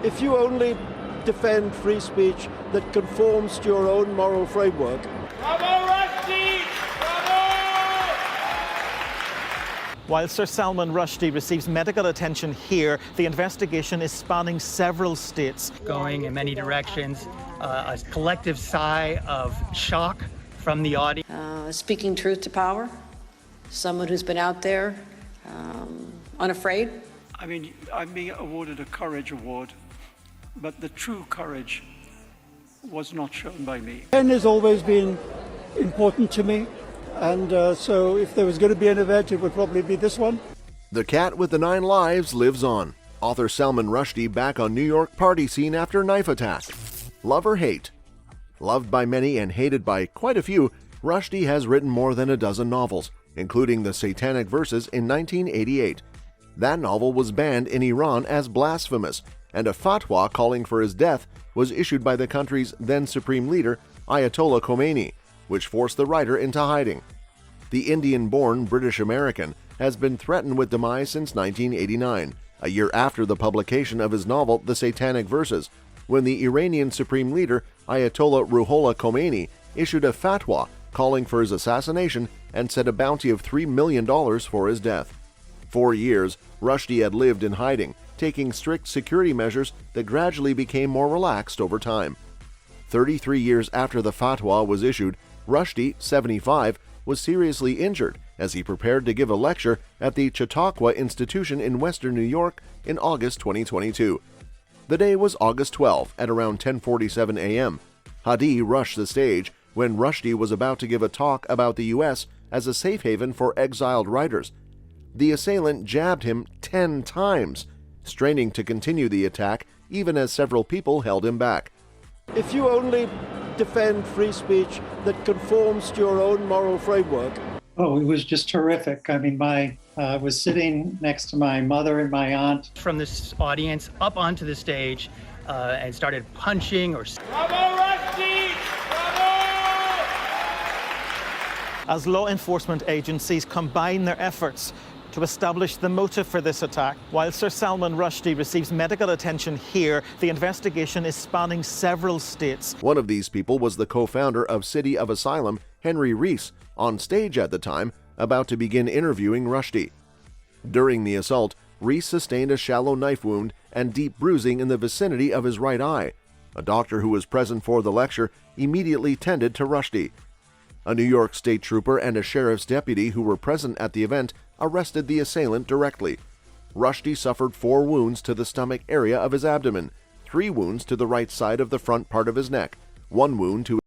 If you only defend free speech that conforms to your own moral framework. Bravo, Rushdie! Bravo! While Sir Salman Rushdie receives medical attention here, the investigation is spanning several states. Going in many directions, a collective sigh of shock from the audience. Speaking truth to power, someone who's been out there unafraid. I mean, I'm being awarded a Courage Award, but the true courage was not shown by me. Pen has always been important to me, and so if there was going to be an event, it would probably be this one. The Cat with the 9 Lives lives on. Author Salman Rushdie back on New York party scene after knife attack. Love or hate? Loved by many and hated by quite a few, Rushdie has written more than a dozen novels, including The Satanic Verses in 1988. That novel was banned in Iran as blasphemous, and a fatwa calling for his death was issued by the country's then supreme leader, Ayatollah Khomeini, which forced the writer into hiding. The Indian-born British-American has been threatened with demise since 1989, a year after the publication of his novel The Satanic Verses, when the Iranian supreme leader, Ayatollah Ruhollah Khomeini, issued a fatwa calling for his assassination and set a bounty of $3 million for his death. 4 years, Rushdie had lived in hiding, taking strict security measures that gradually became more relaxed over time. 33 years after the fatwa was issued, Rushdie, 75, was seriously injured as he prepared to give a lecture at the Chautauqua Institution in Western New York in August 2022. The day was August 12 at around 10:47 a.m. Hadi rushed the stage when Rushdie was about to give a talk about the U.S. as a safe haven for exiled writers. The assailant jabbed him 10 times, straining to continue the attack even as several people held him back. If you only defend free speech that conforms to your own moral framework. Oh, it was just terrific. I mean, I was sitting next to my mother and my aunt. From this audience up onto the stage and started punching or... Bravo, Rushdie! Bravo! As law enforcement agencies combine their efforts to establish the motive for this attack. While Sir Salman Rushdie receives medical attention here, the investigation is spanning several states. One of these people was the co-founder of City of Asylum, Henry Rees, on stage at the time, about to begin interviewing Rushdie. During the assault, Rees sustained a shallow knife wound and deep bruising in the vicinity of his right eye. A doctor who was present for the lecture immediately tended to Rushdie. A New York state trooper and a sheriff's deputy who were present at the event arrested the assailant directly. Rushdie suffered 4 wounds to the stomach area of his abdomen, 3 wounds to the right side of the front part of his neck, 1 wound to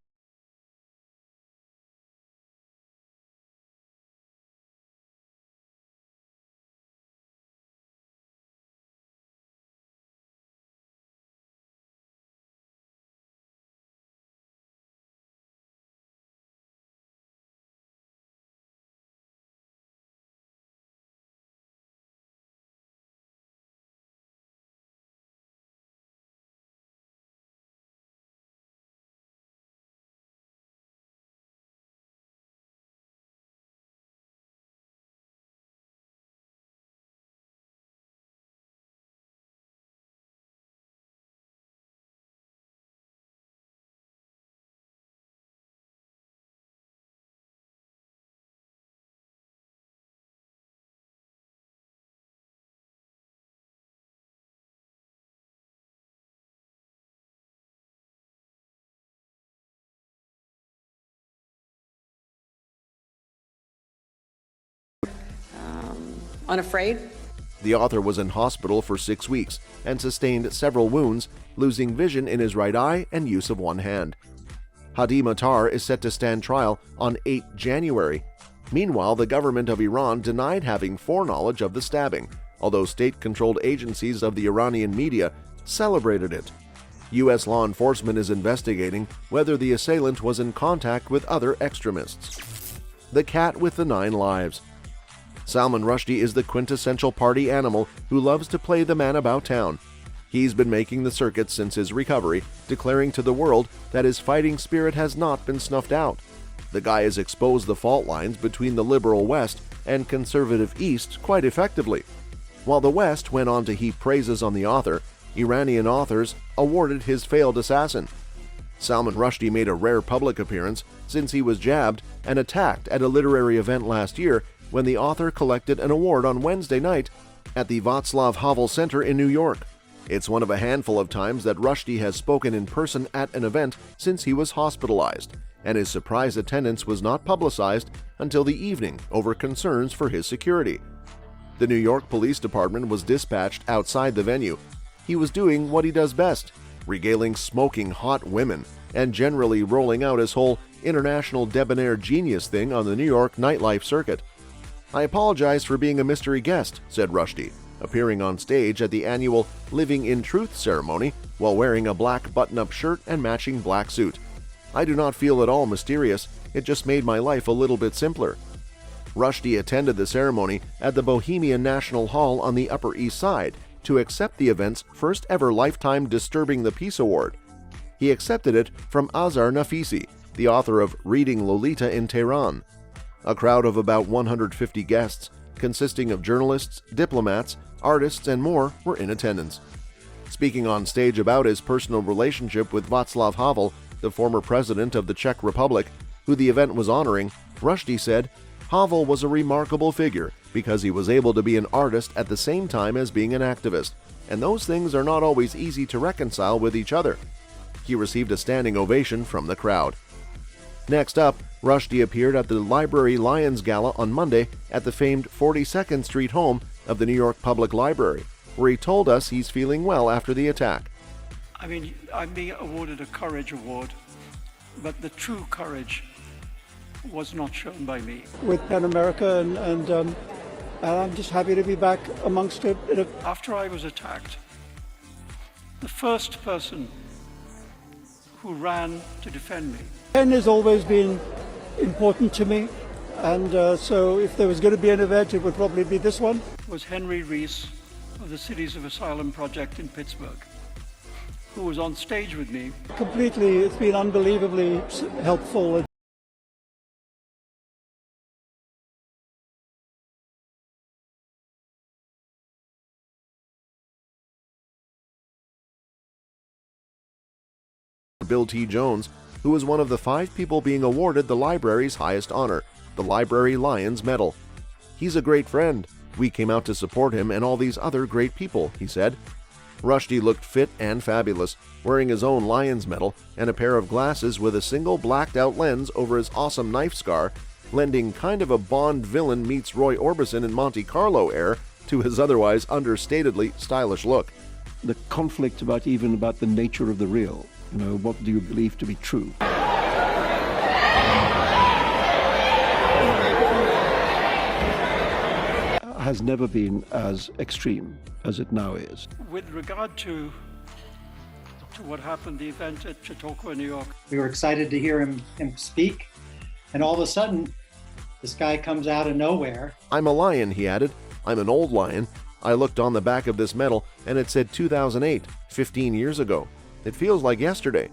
Unafraid. The author was in hospital for 6 weeks and sustained several wounds, losing vision in his right eye and use of one hand. Hadi Matar is set to stand trial on 8 January. Meanwhile, the government of Iran denied having foreknowledge of the stabbing, although state-controlled agencies of the Iranian media celebrated it. U.S. law enforcement is investigating whether the assailant was in contact with other extremists. The Cat with the 9 Lives. Salman Rushdie is the quintessential party animal who loves to play the man about town. He's been making the circuit since his recovery, declaring to the world that his fighting spirit has not been snuffed out. The guy has exposed the fault lines between the liberal West and conservative East quite effectively. While the West went on to heap praises on the author, Iranian authors awarded his failed assassin. Salman Rushdie made a rare public appearance since he was jabbed and attacked at a literary event last year when the author collected an award on Wednesday night at the Václav Havel Center in New York. It's one of a handful of times that Rushdie has spoken in person at an event since he was hospitalized, and his surprise attendance was not publicized until the evening over concerns for his security. The New York Police Department was dispatched outside the venue. He was doing what he does best, regaling smoking hot women and generally rolling out his whole international debonair genius thing on the New York nightlife circuit. "I apologize for being a mystery guest," said Rushdie, appearing on stage at the annual Living in Truth ceremony while wearing a black button-up shirt and matching black suit. "I do not feel at all mysterious, it just made my life a little bit simpler." Rushdie attended the ceremony at the Bohemian National Hall on the Upper East Side to accept the event's first ever Lifetime Disturbing the Peace Award. He accepted it from Azar Nafisi, the author of Reading Lolita in Tehran. A crowd of about 150 guests, consisting of journalists, diplomats, artists, and more, were in attendance. Speaking on stage about his personal relationship with Václav Havel, the former president of the Czech Republic, who the event was honoring, Rushdie said, "Havel was a remarkable figure because he was able to be an artist at the same time as being an activist, and those things are not always easy to reconcile with each other." He received a standing ovation from the crowd. Next up, Rushdie appeared at the Library Lions Gala on Monday at the famed 42nd Street home of the New York Public Library, where he told us he's feeling well after the attack. I'm being awarded a Courage Award, but the true courage was not shown by me. With PEN America, and I'm just happy to be back amongst it. After I was attacked, the first person who ran to defend me. PEN has always been important to me, and so if there was going to be an event, it would probably be this one. Was Henry Rees of the Cities of Asylum Project in Pittsburgh, who was on stage with me. Completely, it's been unbelievably helpful. Bill T. Jones, who was one of the 5 people being awarded the library's highest honor, the Library Lions Medal. "He's a great friend. We came out to support him and all these other great people," he said. Rushdie looked fit and fabulous, wearing his own Lions medal and a pair of glasses with a single blacked-out lens over his awesome knife scar, lending kind of a Bond villain meets Roy Orbison in Monte Carlo air to his otherwise understatedly stylish look. The conflict about the nature of the real. What do you believe to be true? Has never been as extreme as it now is. With regard to what happened, the event at Chautauqua, New York. We were excited to hear him speak, and all of a sudden, this guy comes out of nowhere. "I'm a lion," he added. "I'm an old lion. I looked on the back of this medal and it said 2008, 15 years ago. It feels like yesterday."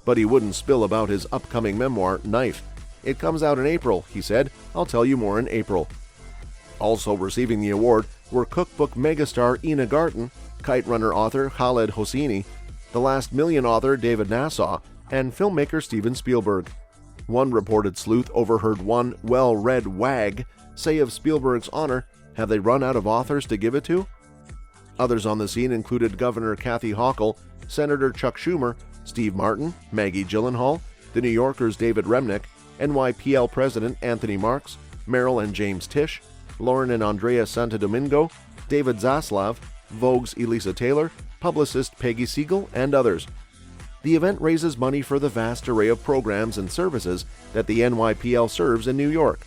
But he wouldn't spill about his upcoming memoir, Knife. "It comes out in April," he said. "I'll tell you more in April." Also receiving the award were cookbook megastar Ina Garten, kite runner author Khaled Hosseini, The Last Million author David Nassau, and filmmaker Steven Spielberg. One reported sleuth overheard one well-read wag say of Spielberg's honor, "Have they run out of authors to give it to?" Others on the scene included Governor Kathy Hochul, Senator Chuck Schumer, Steve Martin, Maggie Gyllenhaal, The New Yorker's David Remnick, NYPL President Anthony Marks, Meryl and James Tisch, Lauren and Andrea Santodomingo, David Zaslav, Vogue's Elisa Taylor, publicist Peggy Siegel, and others. The event raises money for the vast array of programs and services that the NYPL serves in New York.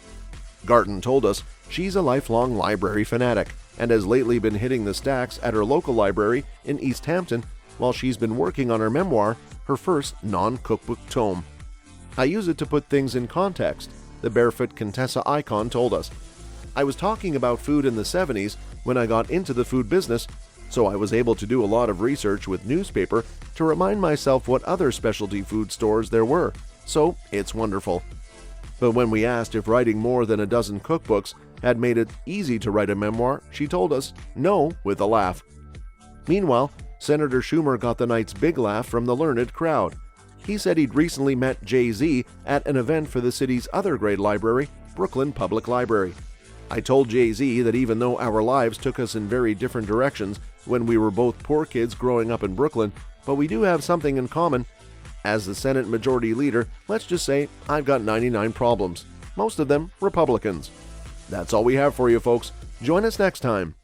Garten told us she's a lifelong library fanatic and has lately been hitting the stacks at her local library in East Hampton while she's been working on her memoir, her first non-cookbook tome. "I use it to put things in context," the barefoot Contessa icon told us. "I was talking about food in the 70s when I got into the food business, so I was able to do a lot of research with newspaper to remind myself what other specialty food stores there were, so it's wonderful." But when we asked if writing more than a dozen cookbooks had made it easy to write a memoir, she told us no with a laugh. Meanwhile, Senator Schumer got the night's big laugh from the learned crowd. He said he'd recently met Jay-Z at an event for the city's other great library, Brooklyn Public Library. I told Jay-Z that even though our lives took us in very different directions when we were both poor kids growing up in Brooklyn, but we do have something in common. As the Senate Majority Leader, let's just say I've got 99 problems, most of them Republicans. That's all we have for you, folks. Join us next time.